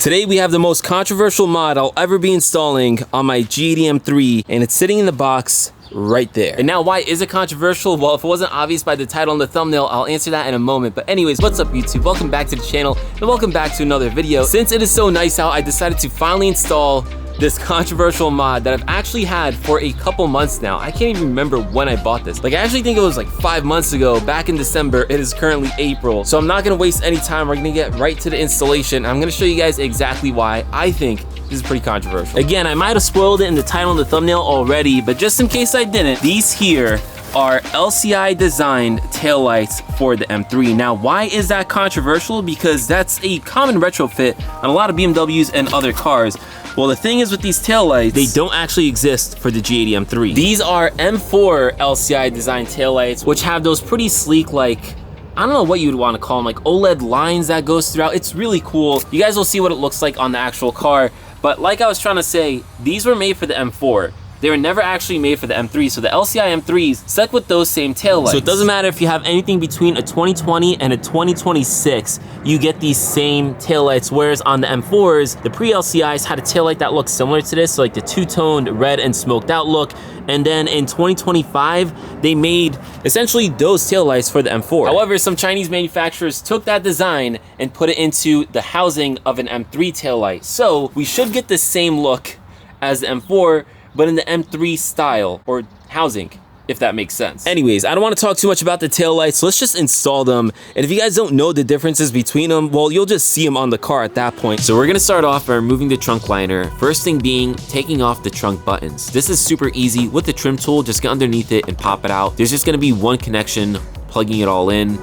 Today we have the most controversial mod I'll ever be installing on my G80 M3, and it's sitting in the box right there. And now, why is it controversial? Well, if it wasn't obvious by the title and the thumbnail, I'll answer that in a moment. But anyways, what's up YouTube? Welcome back to the channel and welcome back to another video. Since it is so nice out, I decided to finally install this controversial mod that I've actually had for a couple months now. I can't even remember when I bought this. Like, I actually think it was like 5 months ago, back in December. It is currently April. So I'm not gonna waste any time. We're gonna get right to the installation. I'm gonna show you guys exactly why I think this is pretty controversial. Again, I might have spoiled it in the title and the thumbnail already, but just in case I didn't, these here are LCI designed taillights for the M3. Now, why is that controversial? Because that's a common retrofit on a lot of BMWs and other cars. Well, the thing is with these taillights, they don't actually exist for the G80 M3. These are M4 LCI designed taillights, which have those pretty sleek, like, I don't know what you'd want to call them, like OLED lines that goes throughout. It's really cool. You guys will see what it looks like on the actual car. But like I was trying to say, these were made for the M4. They were never actually made for the M3, so the LCI M3s stuck with those same taillights. So it doesn't matter if you have anything between a 2020 and a 2026, you get these same taillights, whereas on the M4s, the pre-LCIs had a taillight that looked similar to this, so like the two-toned red and smoked out look. And then in 2025, they made essentially those taillights for the M4. However, some Chinese manufacturers took that design and put it into the housing of an M3 taillight. So we should get the same look as the M4, but in the M3 style or housing, if that makes sense. Anyways, I don't want to talk too much about the taillights, so let's just install them. And if you guys don't know the differences between them, well, you'll just see them on the car at that point. So we're gonna start off by removing the trunk liner. First thing being, taking off the trunk buttons. This is super easy. With the trim tool, just get underneath it and pop it out. There's just gonna be one connection, plugging it all in.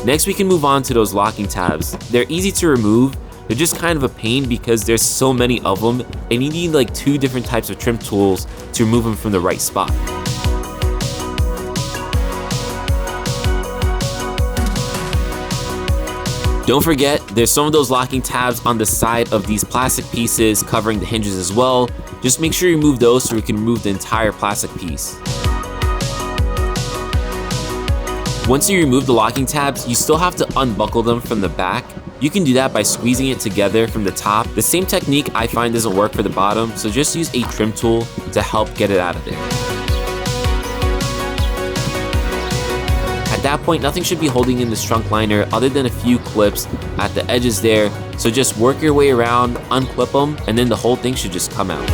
Next, we can move on to those locking tabs. They're easy to remove. They're just kind of a pain because there's so many of them, and you need like 2 different types of trim tools to remove them from the right spot. Don't forget, there's some of those locking tabs on the side of these plastic pieces covering the hinges as well. Just make sure you remove those so we can remove the entire plastic piece. Once you remove the locking tabs, you still have to unbuckle them from the back. You can do that by squeezing it together from the top. The same technique I find doesn't work for the bottom, so just use a trim tool to help get it out of there. At that point, nothing should be holding in this trunk liner other than a few clips at the edges there. So just work your way around, unclip them, and then the whole thing should just come out.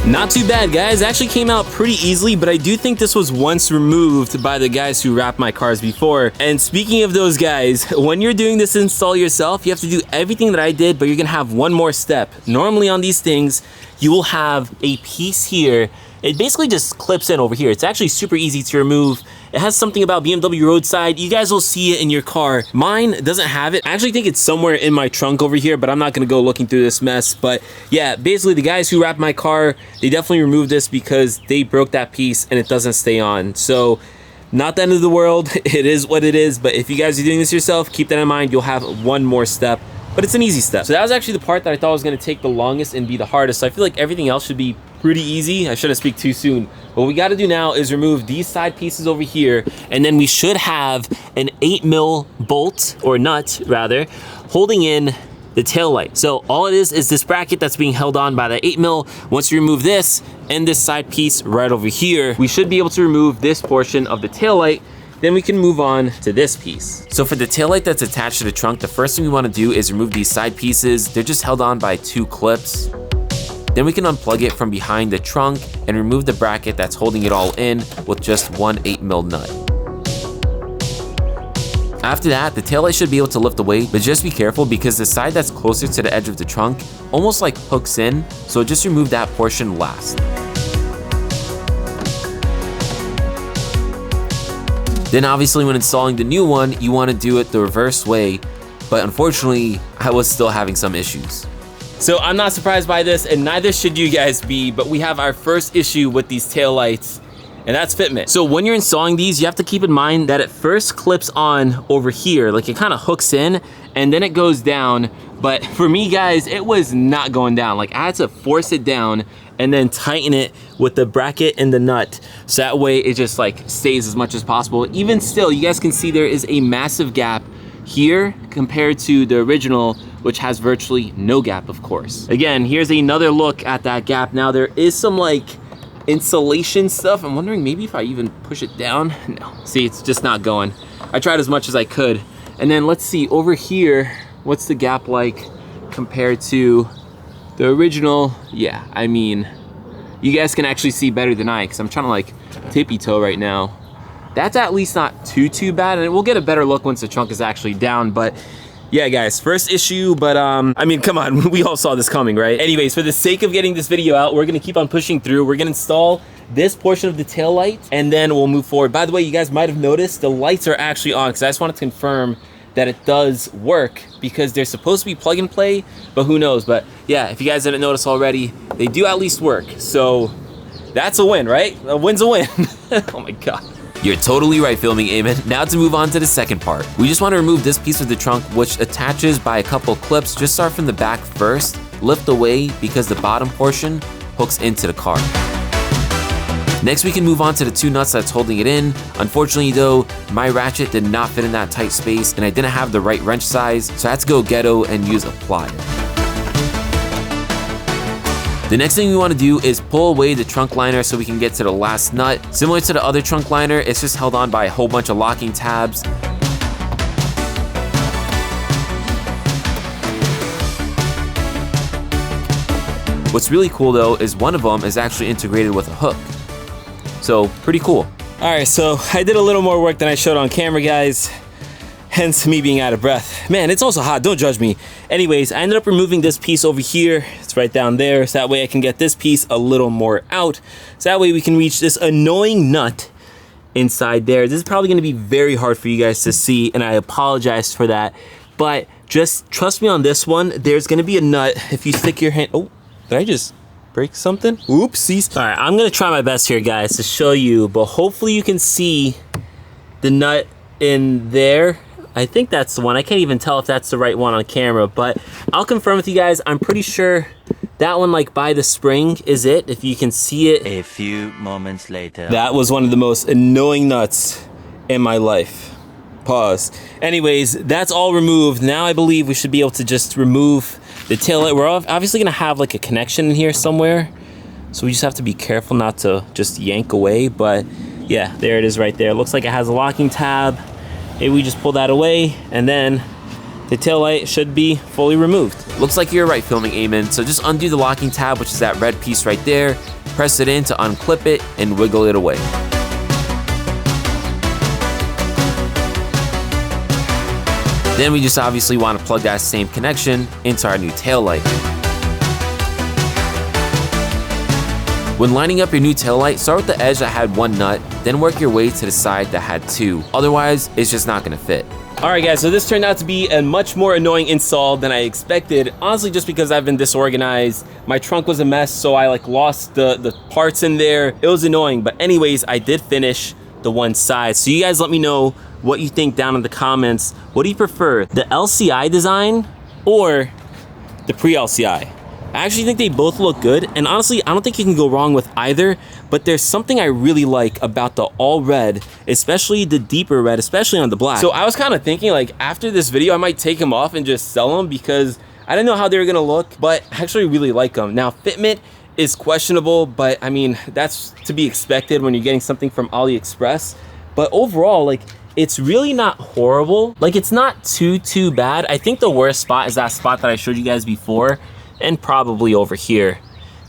Not too bad, guys. It actually came out pretty easily, but I do think this was once removed by the guys who wrapped my cars before. And speaking of those guys, when you're doing this install yourself, you have to do everything that I did, but you're gonna have one more step. Normally on these things, you will have a piece here. It basically just clips in over here. It's actually super easy to remove. It has something about BMW roadside. You guys will see it in your car. Mine doesn't have it. I actually think it's somewhere in my trunk over here, but I'm not gonna go looking through this mess. But yeah, basically the guys who wrapped my car, they definitely removed this because they broke that piece and it doesn't stay on. So not the end of the world. It is what it is. But if you guys are doing this yourself, keep that in mind. You'll have one more step, but it's an easy step. So that was actually the part that I thought was gonna take the longest and be the hardest. So I feel like everything else should be pretty easy. I shouldn't speak too soon. What we got to do now is remove these side pieces over here, and then we should have an 8mm bolt, or nut rather, holding in the tail light. So all it is this bracket that's being held on by the 8mm. Once you remove this and this side piece right over here, we should be able to remove this portion of the tail light. Then we can move on to this piece. So for the taillight that's attached to the trunk, the first thing we want to do is remove these side pieces. They're just held on by 2 clips. Then we can unplug it from behind the trunk and remove the bracket that's holding it all in with just one 8mm nut. After that, the taillight should be able to lift the weight, but just be careful because the side that's closer to the edge of the trunk almost like hooks in, so just remove that portion last. Then obviously when installing the new one, you want to do it the reverse way, but unfortunately, I was still having some issues. So I'm not surprised by this, and neither should you guys be, but we have our first issue with these taillights, and that's fitment. So when you're installing these, you have to keep in mind that it first clips on over here, like it kind of hooks in, and then it goes down. But for me, guys, it was not going down. Like I had to force it down and then tighten it with the bracket and the nut, so that way it just like stays as much as possible. Even still, you guys can see there is a massive gap here compared to the original, which has virtually no gap, of course. Again, here's another look at that gap. Now there is some like insulation stuff. I'm wondering maybe if I even push it down. No, see, it's just not going. I tried as much as I could. And then let's see over here, what's the gap like compared to the original? Yeah, I mean, you guys can actually see better than I, because I'm trying to like tippy toe right now. That's at least not too bad, and we'll get a better look once the trunk is actually down. But yeah, guys, first issue, but I mean, come on, we all saw this coming, right? Anyways, for the sake of getting this video out, we're gonna keep on pushing through. We're gonna install this portion of the tail light, and then we'll move forward. By the way, you guys might have noticed the lights are actually on, because I just wanted to confirm that it does work, because they're supposed to be plug and play, but who knows? But yeah, if you guys didn't notice already, they do at least work. So that's a win, right? A win's a win. Oh my God. You're totally right, Filming Eamon. Now to move on to the second part. We just want to remove this piece of the trunk, which attaches by a couple clips. Just start from the back first, lift away because the bottom portion hooks into the car. Next, we can move on to the two nuts that's holding it in. Unfortunately though, my ratchet did not fit in that tight space, and I didn't have the right wrench size, so I had to go ghetto and use a plier. The next thing we want to do is pull away the trunk liner so we can get to the last nut. Similar to the other trunk liner, it's just held on by a whole bunch of locking tabs. What's really cool though is one of them is actually integrated with a hook. So pretty cool. All right, so I did a little more work than I showed on camera, guys. Hence me being out of breath. Man, it's also hot, don't judge me. Anyways, I ended up removing this piece over here. It's right down there, so that way I can get this piece a little more out. So that way we can reach this annoying nut inside there. This is probably gonna be very hard for you guys to see, and I apologize for that. But just trust me on this one, there's gonna be a nut. If you stick your hand, oh, did I just break something? Oopsies. All right, I'm gonna try my best here, guys, to show you, but hopefully you can see the nut in there. I think that's the one. I can't even tell if that's the right one on camera, but I'll confirm with you guys. I'm pretty sure that one, like by the spring, is it, if you can see it. A few moments later. That was one of the most annoying nuts in my life. Pause. Anyways, that's all removed. Now I believe we should be able to just remove the tail light. We're obviously gonna have like a connection in here somewhere, so we just have to be careful not to just yank away. But yeah, there it is right there. It looks like it has a locking tab. Maybe we just pull that away, and then the tail light should be fully removed. Looks like you're right, Filming Eamon. So just undo the locking tab, which is that red piece right there, press it in to unclip it, and wiggle it away. Then we just obviously want to plug that same connection into our new tail light. When lining up your new taillight, start with the edge that had one nut, then work your way to the side that had two. Otherwise, it's just not gonna fit. All right, guys, so this turned out to be a much more annoying install than I expected. Honestly, just because I've been disorganized. My trunk was a mess, so I like lost the parts in there. It was annoying, but anyways, I did finish the one side. So you guys let me know what you think down in the comments. What do you prefer, the LCI design or the pre-LCI? I actually think they both look good, and honestly, I don't think you can go wrong with either, but there's something I really like about the all red, especially the deeper red, especially on the black. So I was kind of thinking, like, after this video, I might take them off and just sell them, because I didn't know how they were gonna look, but I actually really like them. Now, fitment is questionable, but I mean, that's to be expected when you're getting something from AliExpress. But overall, like, it's really not horrible. Like, it's not too bad. I think the worst spot is that spot that I showed you guys before, and probably over here.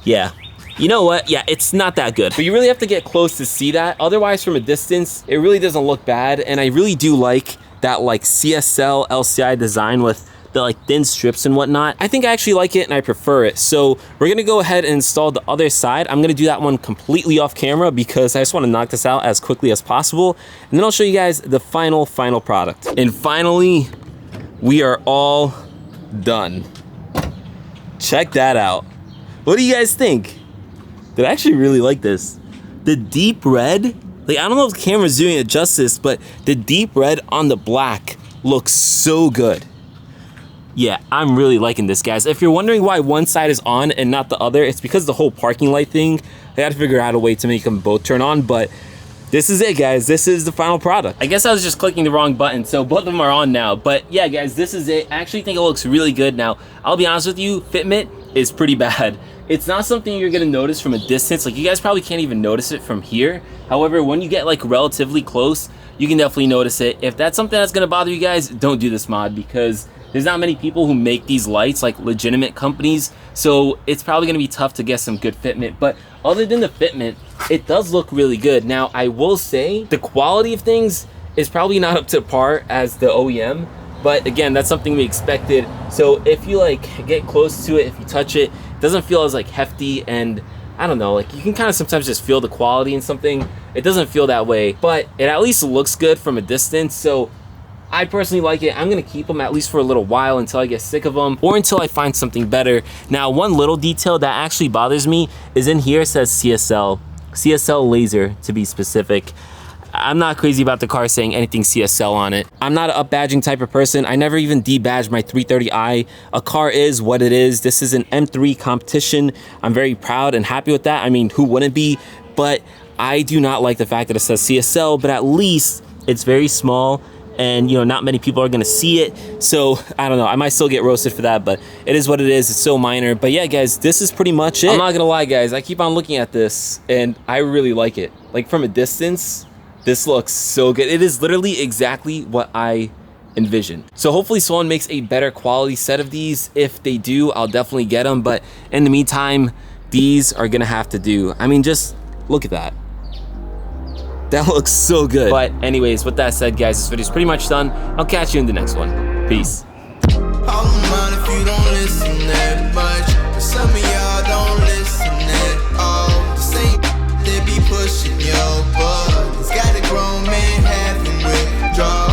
Yeah, you know what? Yeah, it's not that good. But you really have to get close to see that. Otherwise, from a distance, it really doesn't look bad. And I really do like that like CSL LCI design with the like thin strips and whatnot. I think I actually like it and I prefer it. So we're gonna go ahead and install the other side. I'm gonna do that one completely off camera because I just wanna knock this out as quickly as possible. And then I'll show you guys the final product. And finally, we are all done. Check that out. What do you guys think? I actually really like this. The deep red, like, I don't know if the camera's doing it justice, but the deep red on the black looks so good. Yeah, I'm really liking this, guys. If you're wondering why one side is on and not the other, it's because the whole parking light thing, I gotta figure out a way to make them both turn on, but this is it, guys. This is the final product. I guess I was just clicking the wrong button, so both of them are on now. But yeah, guys, this is it. I actually think it looks really good. Now, I'll be honest with you, fitment is pretty bad. It's not something you're gonna notice from a distance. Like, you guys probably can't even notice it from here. However, when you get like relatively close, you can definitely notice it. If that's something that's gonna bother you guys, don't do this mod, because there's not many people who make these lights, like legitimate companies. So it's probably gonna be tough to get some good fitment. But other than the fitment, it does look really good. Now, I will say the quality of things is probably not up to par as the OEM, but again, that's something we expected. So if you like get close to it, if you touch it, it doesn't feel as like hefty, and I don't know, like you can kind of sometimes just feel the quality in something. It doesn't feel that way, but it at least looks good from a distance. So I personally like it. I'm gonna keep them at least for a little while until I get sick of them or until I find something better. Now, one little detail that actually bothers me is in here it says CSL laser to be specific. I'm not crazy about the car saying anything CSL on it. I'm not an up-badging type of person. I never even debadged my 330i. A car is what it is. This is an M3 competition. I'm very proud and happy with that. I mean, who wouldn't be? But I do not like the fact that it says CSL, but at least it's very small, and you know, not many people are gonna see it. So I don't know, I might still get roasted for that, but it is what it is. It's so minor. But yeah, guys, this is pretty much it. I'm not gonna lie, guys, I keep on looking at this and I really like it. Like, from a distance, this looks so good. It is literally exactly what I envisioned. So hopefully someone makes a better quality set of these. If they do, I'll definitely get them, but in the meantime, these are gonna have to do. I mean, just look at that. That looks so good. But anyways, with that said, guys, this video's pretty much done. I'll catch you in the next one. Peace. Pushing your buttons, got a grown man having withdrawals.